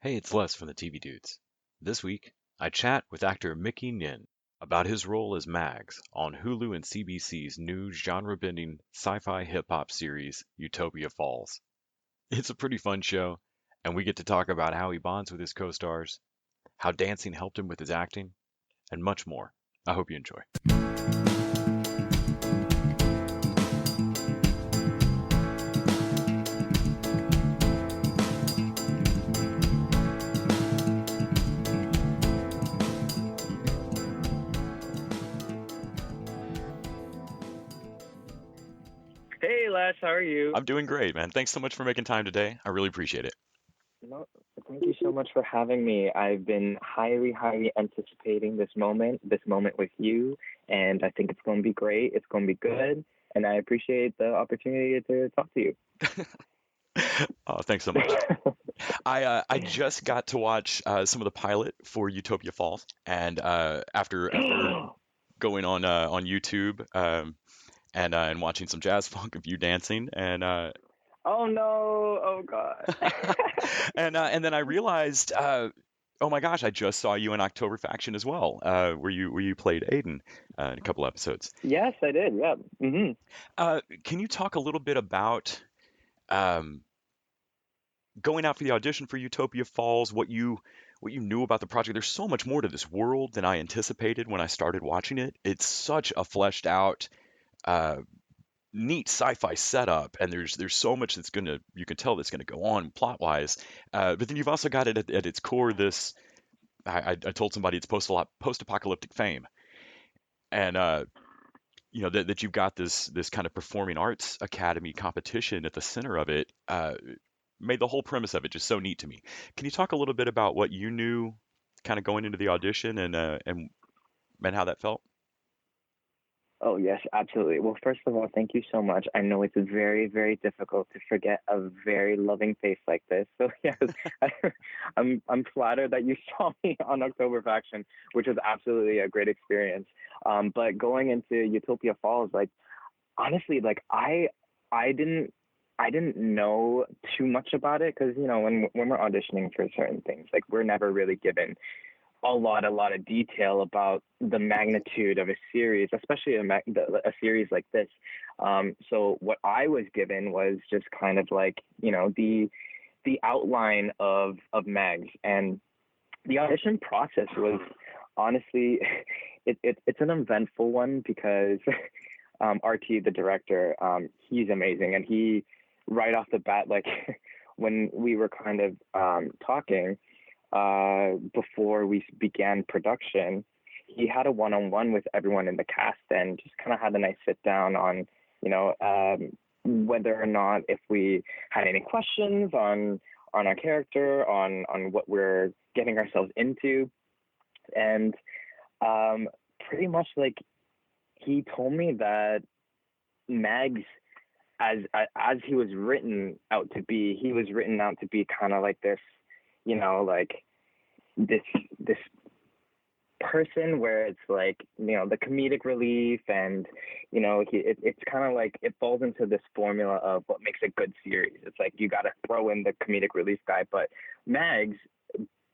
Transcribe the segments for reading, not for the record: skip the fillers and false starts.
Hey, it's Les from the TV Dudes. This week, I chat with actor Mickeey Nguyen about his role as Mags on Hulu and CBC's new genre-bending sci-fi hip-hop series, Utopia Falls. It's a pretty fun show, and we get to talk about how he bonds with his co-stars, how dancing helped him with his acting, and much more. I hope you enjoy. Hey Les, how are you? I'm doing great, man. Thanks so much for making time today. I really appreciate it. No, thank you so much for having me. I've been highly anticipating this moment with you, and I think it's going to be great. It's going to be good, and I appreciate the opportunity to talk to you. Oh, thanks so much. I just got to watch some of the pilot for Utopia Falls, and after going on YouTube and watching some jazz funk of you dancing, Oh no! Oh God! and then I realized, oh my gosh, I just saw you in October Faction as well, where you played Aiden in a couple episodes. Yes, I did. Yeah. Can you talk a little bit about um, going out for the audition for Utopia Falls, what you knew about the project? There's so much more to this world than I anticipated when I started watching it. It's such a fleshed out, uh, neat sci-fi setup, and there's so much that's gonna you can tell that's gonna go on plot wise. But then you've also got it at its core. This I told somebody it's post-apocalyptic fame, and that you've got this kind of performing arts academy competition at the center of it. Made the whole premise of it just so neat to me. Can you talk a little bit about what you knew, kind of going into the audition, and how that felt? Oh, yes, absolutely. Well, first of all, thank you so much. I know it's very difficult to forget a very loving face like this. So yes, I, I'm flattered that you saw me on October Faction, which was absolutely a great experience. But going into Utopia Falls, like honestly, like I didn't know too much about it because when we're auditioning for certain things, like we're never really given a lot of detail about the magnitude of a series, especially a series like this. So what I was given was just kind of like the outline of Megs, and the audition process was honestly it's an eventful one because RT, the director, he's amazing, and he right off the bat, like when we were kind of talking before we began production, he had a one-on-one with everyone in the cast and just kind of had a nice sit down on, whether or not if we had any questions on our character, on what we're getting ourselves into, and pretty much like he told me that Mags, as he was written out to be, he was written out to be kind of like this, like this person where it's like the comedic relief, and it's kind of like it falls into this formula of what makes a good series. It's like you got to throw in the comedic relief guy, but Mags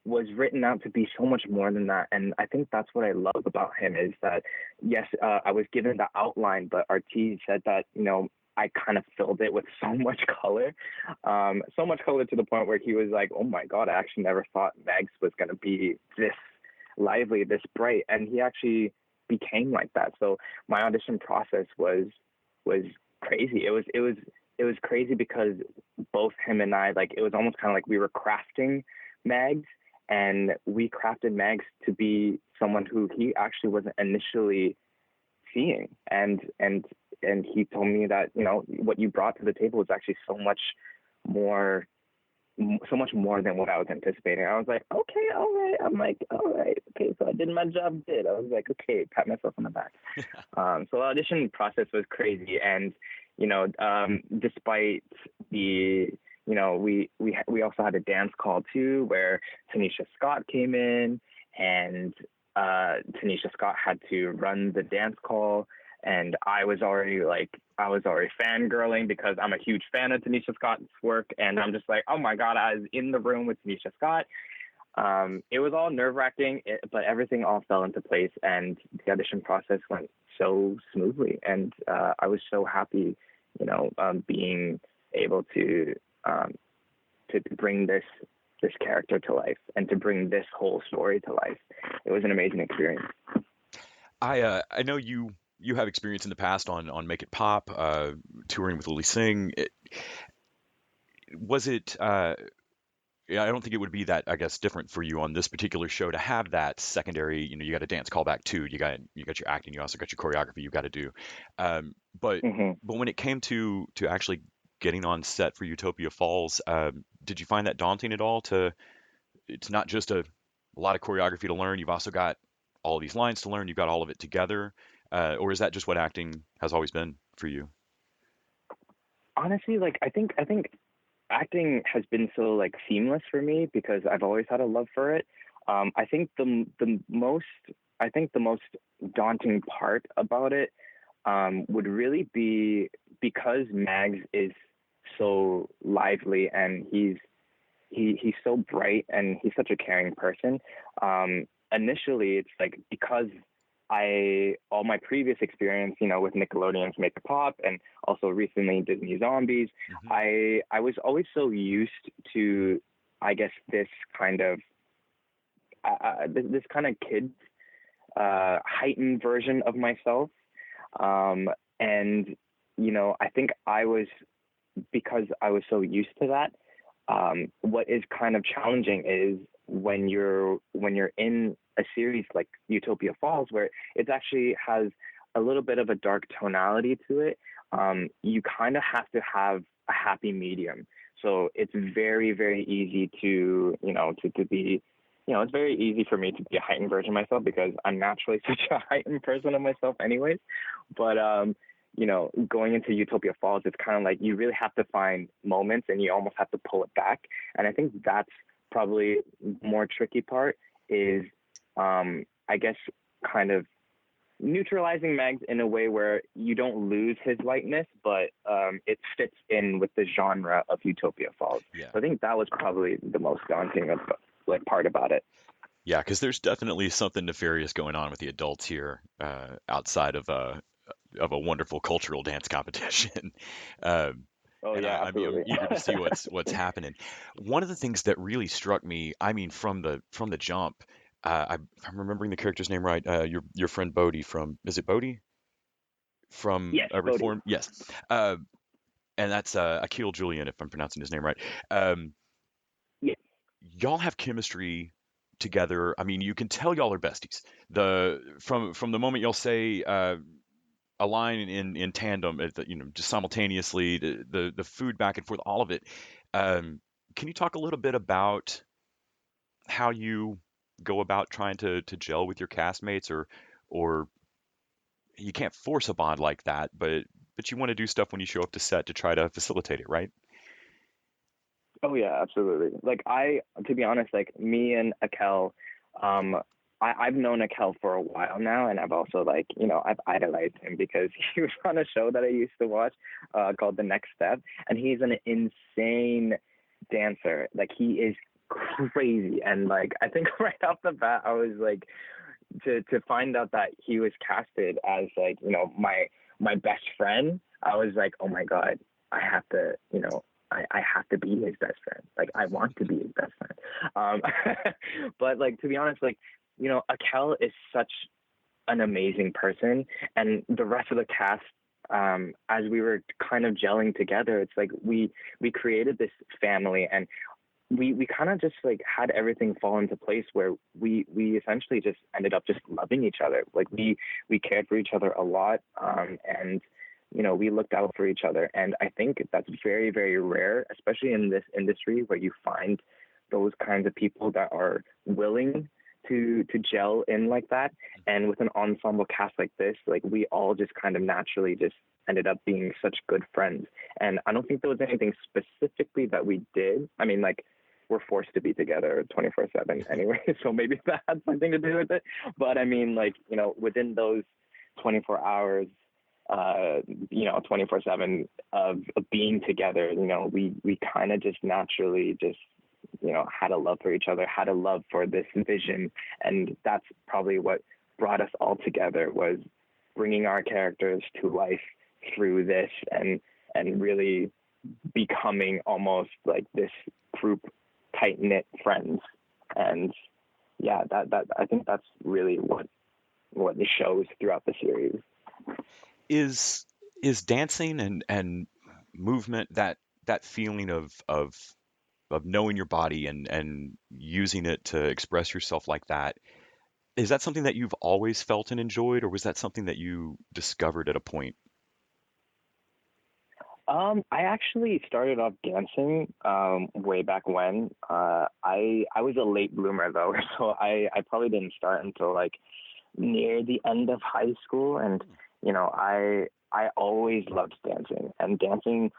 was written out to be so much more than that, and I think that's what I love about him is that yes, I was given the outline, but RT said that I kind of filled it with so much color, so much color to the point where he was like, "Oh my God, I actually never thought Megs was gonna be this lively, this bright," and he actually became like that. So my audition process was crazy. It was crazy because both him and I, like, it was almost kind of like we were crafting Megs, and we crafted Megs to be someone who he actually wasn't initially seeing, and he told me that what you brought to the table was actually more so much more than what I was anticipating. I was like, okay, all right. I'm like, all right, okay, so I did my job. I was like, okay, pat myself on the back. So the audition process was crazy, and despite the we also had a dance call too, where Tanisha Scott came in, and Tanisha Scott had to run the dance call, and I was already fangirling because I'm a huge fan of Tanisha Scott's work, and I'm just like, oh my god, I was in the room with Tanisha Scott. It was all nerve-wracking, but everything all fell into place, and the audition process went so smoothly, and I was so happy, being able to bring this character to life and to bring this whole story to life. It was an amazing experience. I know you have experience in the past on Make It Pop, touring with Lily Singh. Was it? Yeah, I don't think it would be that, I guess, different for you on this particular show to have that secondary. You got a dance callback too. You got your acting. You also got your choreography. You got to do. Um, but Hmm. but when it came to actually getting on set for Utopia Falls, did you find that daunting at all? It's not just a lot of choreography to learn. You've also got all of these lines to learn. You've got all of it together, or is that just what acting has always been for you? Honestly, like I think acting has been so like seamless for me because I've always had a love for it. I think the most daunting part about it would really be because Mags is so lively and he's so bright and he's such a caring person. Initially, it's like because all my previous experience, with Nickelodeon's Make a Pop and also recently Disney Zombies, Hmm. I was always so used to, I guess, this kind of this kind of kid heightened version of myself, and I think I was because I was so used to that. What is kind of challenging is when you're in a series like Utopia Falls, where it actually has a little bit of a dark tonality to it. You kind of have to have a happy medium. So it's very, very easy to be, it's very easy for me to be a heightened version of myself because I'm naturally such a heightened person of myself, anyways. But going into Utopia Falls, it's kind of like you really have to find moments and you almost have to pull it back. And I think that's probably more tricky part is, I guess, kind of neutralizing Mags in a way where you don't lose his lightness, but it fits in with the genre of Utopia Falls. Yeah. So I think that was probably the most daunting part about it. Yeah, because there's definitely something nefarious going on with the adults here, outside of a wonderful cultural dance competition. Um, Oh and yeah, I'm absolutely. eager to see what's happening. One of the things that really struck me, I mean, from the jump, if I'm remembering the character's name right, your friend Bodhi from, is it Bodhi from Yes, Bodhi. Reform? Yes, uh, and that's Akil Julian, if I'm pronouncing his name right. Um, Yes. y'all have chemistry together. I mean, you can tell y'all are besties. From the moment y'all say a line in tandem, just simultaneously, the food back and forth, all of it. Um, can you talk a little bit about how you go about trying to gel with your castmates, or you can't force a bond like that, but you want to do stuff when you show up to set to try to facilitate it, right? Oh yeah, absolutely. Like to be honest, like me and Akel, um, I've known Akel for a while now, and I've also I've idolized him because he was on a show that I used to watch, called The Next Step, and he's an insane dancer. Like he is crazy, and like I think right off the bat, I was like, to find out that he was casted as my best friend, I was like, oh my god, I have to I have to be his best friend. Like I want to be his best friend. But like to be honest, Akel is such an amazing person, and the rest of the cast. As we were kind of gelling together, it's like we created this family, and we kind of just like had everything fall into place where we essentially just ended up just loving each other. Like we cared for each other a lot, and we looked out for each other. And I think that's very, very rare, especially in this industry where you find those kinds of people that are willing to gel in like that. And with an ensemble cast like this, like we all just kind of naturally just ended up being such good friends. And I don't think there was anything specifically that we did. I mean, like we're forced to be together 24/7 anyway, so maybe that had something to do with it. But I mean, like within those 24 hours, you know, 24/7 of being together. You know, we kind of just naturally just, you know, had a love for each other, had a love for this vision, and that's probably what brought us all together, was bringing our characters to life through this, and really becoming almost like this group, tight knit friends. And yeah, that I think that's really what it shows throughout the series. Is is dancing and movement, that feeling of knowing your body and using it to express yourself like that, is that something that you've always felt and enjoyed, or was that something that you discovered at a point? I actually started off dancing way back when. I was a late bloomer though, so I probably didn't start until like near the end of high school. And you know, I always loved dancing, and dancing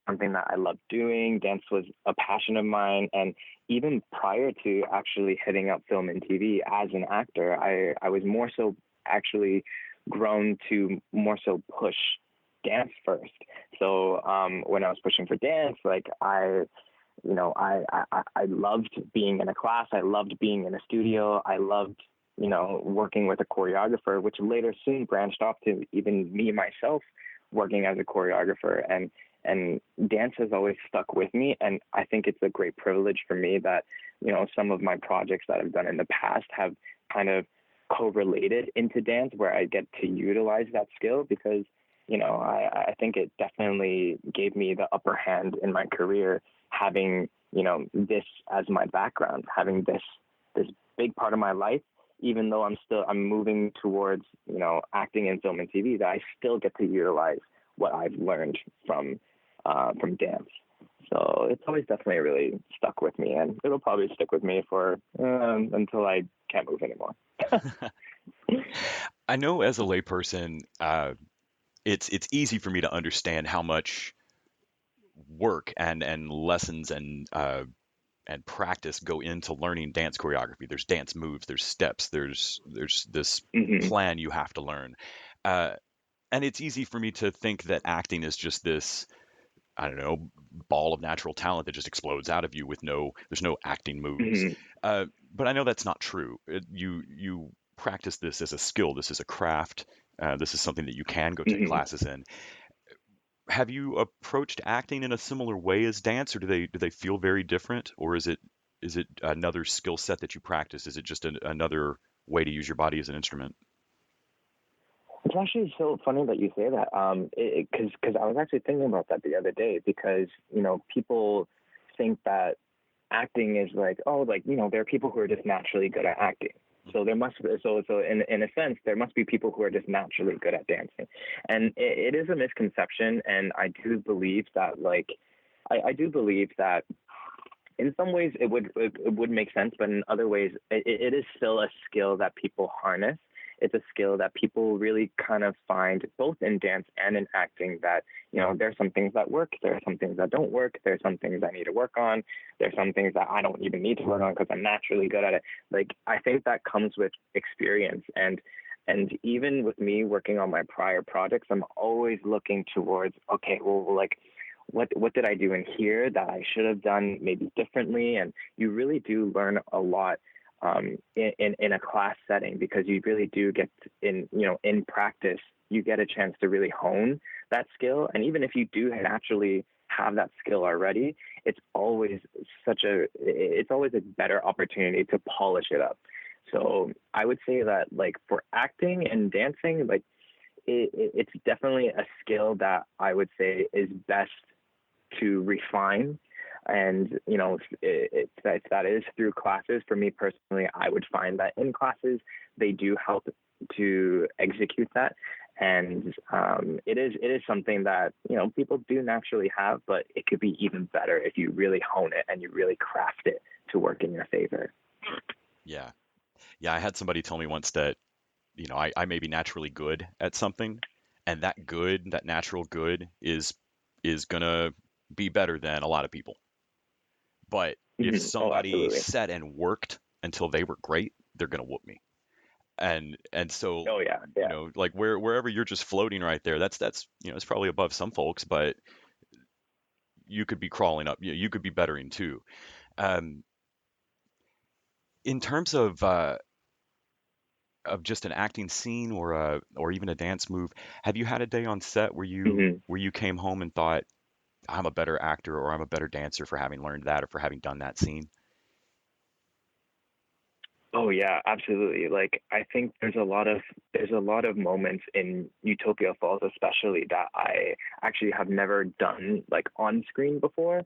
something that I loved doing. Dance was a passion of mine, and even prior to actually hitting up film and TV as an actor, I was more so actually grown to more so push dance first. So when I was pushing for dance, like you know, I loved being in a class. I loved being in a studio. I loved, you know, working with a choreographer, which later soon branched off to even me myself working as a choreographer. And dance has always stuck with me, and I think it's a great privilege for me that, you know, some of my projects that I've done in the past have kind of correlated into dance, where I get to utilize that skill, because you know, I think it definitely gave me the upper hand in my career, having, you know, this as my background, having this big part of my life, even though I'm moving towards, you know, acting in film and TV, that I still get to utilize what I've learned from dance. So it's always definitely really stuck with me, and it'll probably stick with me for until I can't move anymore. I know as a layperson, it's easy for me to understand how much work and lessons and practice go into learning dance choreography. There's dance moves, there's steps, there's this Hmm. plan you have to learn. Uh, and it's easy for me to think that acting is just this, I don't know, ball of natural talent that just explodes out of you with there's no acting moves. Hmm. But I know that's not true. You practice this as a skill. This is a craft. This is something that you can go take Hmm. classes in. Have you approached acting in a similar way as dance, or do they feel very different, or is it another skill set that you practice? Is it just another way to use your body as an instrument? It's actually so funny that you say that. Because I was actually thinking about that the other day, because you know, people think that acting is like, oh, like, you know, there are people who are just naturally good at acting. So there must be, so in a sense, there must be people who are just naturally good at dancing, and it is a misconception. And I do believe that, like, I do believe that in some ways it would make sense, but in other ways it is still a skill that people harness. It's a skill that people really kind of find both in dance and in acting, that, you know, there's some things that work, there are some things that don't work, there's some things I need to work on, there's some things that I don't even need to work on because I'm naturally good at it. Like, I think that comes with experience. And even with me working on my prior projects, I'm always looking towards, okay, well, like, what did I do in here that I should have done maybe differently? And you really do learn a lot in a class setting, because you really do get in, you know, in practice, you get a chance to really hone that skill. And even if you do naturally have that skill already, it's always a better opportunity to polish it up. So I would say that, like, for acting and dancing, like, it's definitely a skill that I would say is best to refine. And, you know, that is through classes. For me personally, I would find that in classes, they do help to execute that. And it is something that, you know, people do naturally have, but it could be even better if you really hone it and you really craft it to work in your favor. Yeah. Yeah, I had somebody tell me once that, I may be naturally good at something, and that natural good is gonna be better than a lot of people. But if Hmm. Oh, somebody absolutely. sat and worked until they were great, they're gonna whoop me. And so, Oh yeah, you yeah. know, like wherever you're just floating right there, that's you know, it's probably above some folks, but you could be crawling up, you could be bettering too. Um, in terms of just an acting scene or even a dance move, have you had a day on set Hmm. where you came home and thought, I'm a better actor or I'm a better dancer for having learned that or for having done that scene? Oh yeah, absolutely. Like I think there's a lot of moments in Utopia Falls especially that I actually have never done like on screen before.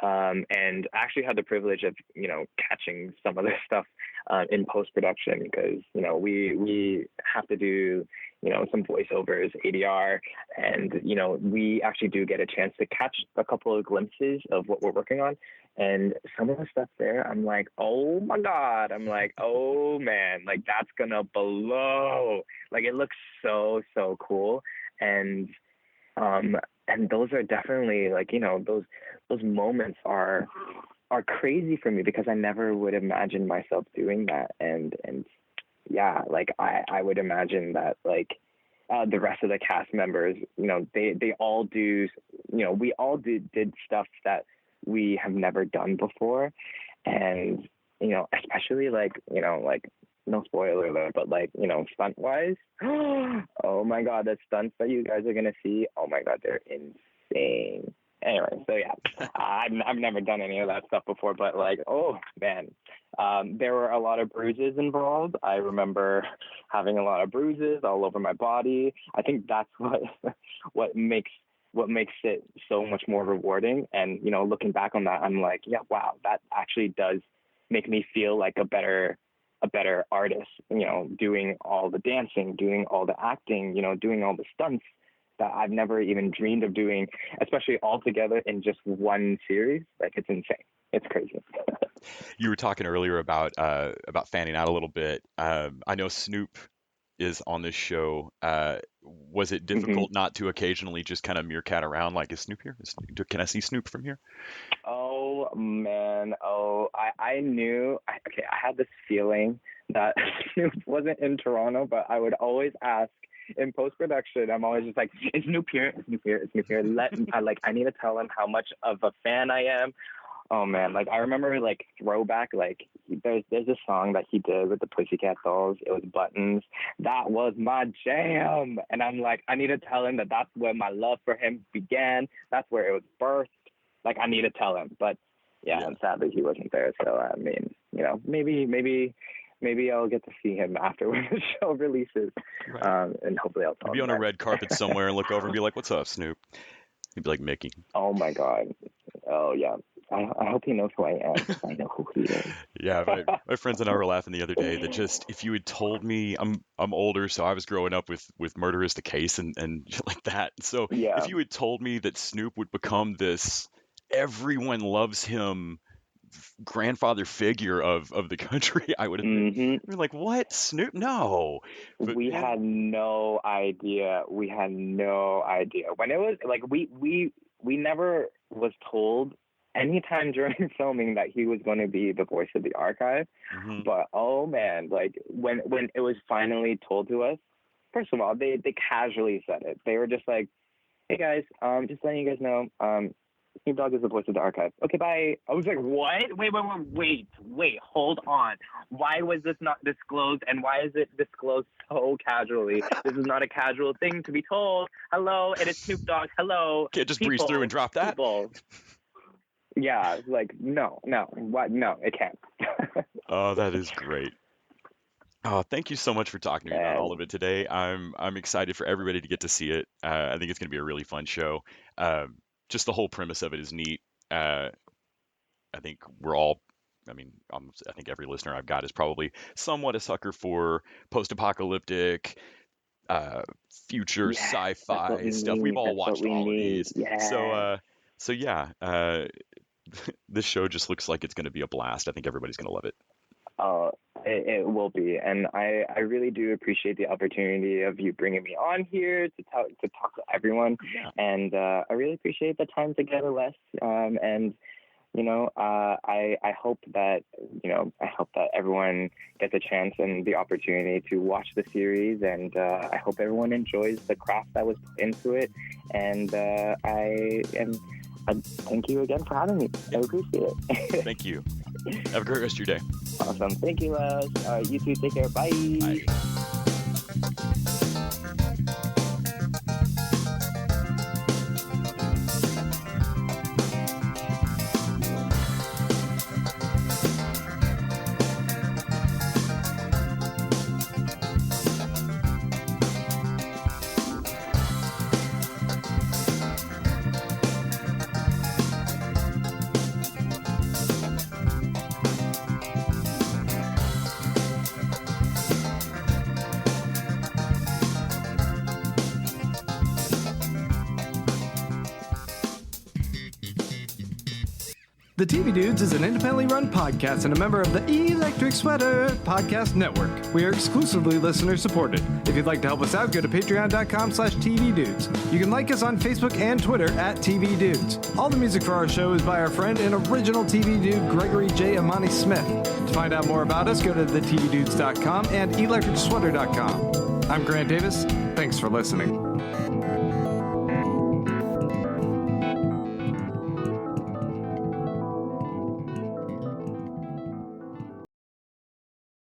And I actually had the privilege of catching some of this stuff in post production because we have to do some voiceovers, ADR, and we actually do get a chance to catch a couple of glimpses of what we're working on. And some of the stuff there, I'm like, oh my god, I'm like, oh man, like that's gonna blow. Like it looks so cool, and um, and those are definitely like those moments are crazy for me because I never would imagine myself doing that. And yeah, like I would imagine that like the rest of the cast members, they all do, we all did stuff that we have never done before. And especially like like no spoiler alert, but like stunt wise, oh my god, the stunts that you guys are gonna see, oh my god, they're insane. Anyway, so yeah, I've never done any of that stuff before, but like, oh man, there were a lot of bruises involved. I remember having a lot of bruises all over my body. I think that's what what makes what makes it so much more rewarding. And looking back on that, I'm like, yeah, wow, that actually does make me feel like a better artist. Doing all the dancing, doing all the acting, doing all the stunts that I've never even dreamed of doing, especially all together in just one series. Like it's insane. It's crazy. You were talking earlier about fanning out a little bit. I know Snoop is on this show. Was it Hmm. difficult not to occasionally just kind of meerkat around like, is Snoop here? Can I see Snoop from here? Oh man. Oh, I knew. Okay, I had this feeling that Snoop wasn't in Toronto, but I would always ask in post production. I'm always just like, "Is Snoop here? Is Snoop here? Is Snoop here?" I need to tell him how much of a fan I am. Oh man, like I remember like throwback, like there's a song that he did with the Pussycat Dolls. It was Buttons. That was my jam, and I'm like, I need to tell him that that's where my love for him began. That's where it was birthed. Like I need to tell him, but yeah, Yeah, and sadly he wasn't there. So I mean, maybe I'll get to see him after when the show releases, right. and hopefully I'll You'd tell be him on a red carpet then. somewhere and look over and be like, "What's up, Snoop?" He'd be like, "Mickey." Oh my god. Oh yeah. I hope he knows who I am because I know who he is. Yeah, my friends and I were laughing the other day that just if you had told me I'm older, so I was growing up with Murder is the Case and shit like that. So if Yeah. you had told me that Snoop would become this everyone loves him grandfather figure of the country, I would have Mhm. been like, what? Snoop? No. But We man, had no idea. We had no idea. When it was like we never was told anytime during filming that he was going to be the voice of the archive. hmm But oh man, like when it was finally told to us, first of all, they casually said it. They were just like, "Hey guys, just letting you guys know, Snoop Dogg is the voice of the archive. Okay, bye." I was like, "What? Wait, hold on. Why was this not disclosed, and why is it disclosed so casually? This is not a casual thing to be told. Hello, it is Snoop Dogg. Hello, can't just breeze through and people, drop that. people." Yeah, like no, what? No, it can't. Oh, that is great. Oh, thank you so much for talking to me about all of And it today. I'm excited for everybody to get to see it. I think it's going to be a really fun show. Just the whole premise of it is neat. Uh, I think we're all. I think every listener I've got is probably somewhat a sucker for post-apocalyptic, uh, future yes, that's what sci-fi we stuff. We've need. all That's what watched we all of need. these, so Yes. so yeah. This show just looks like it's going to be a blast. I think everybody's going to love it. Uh, it will be, and I really do appreciate the opportunity of you bringing me on here to talk to everyone, Yeah. and I really appreciate the time together, Les. And I hope that everyone gets a chance and the opportunity to watch the series, and I hope everyone enjoys the craft that was put into it. And thank you again for having me. I appreciate it. Thank you. Have a great rest of your day. Awesome. Thank you, Les. All right, you too. Take care. Bye. Bye. The TV Dudes is an independently run podcast and a member of the Electric Sweater Podcast Network. We are exclusively listener supported. If you'd like to help us out, go to patreon.com/TV Dudes. You can like us on Facebook and Twitter @TV Dudes. All the music for our show is by our friend and original TV Dude, Gregory J. Amani Smith. To find out more about us, go to thetvdudes.com and electricsweater.com. I'm Grant Davis. Thanks for listening.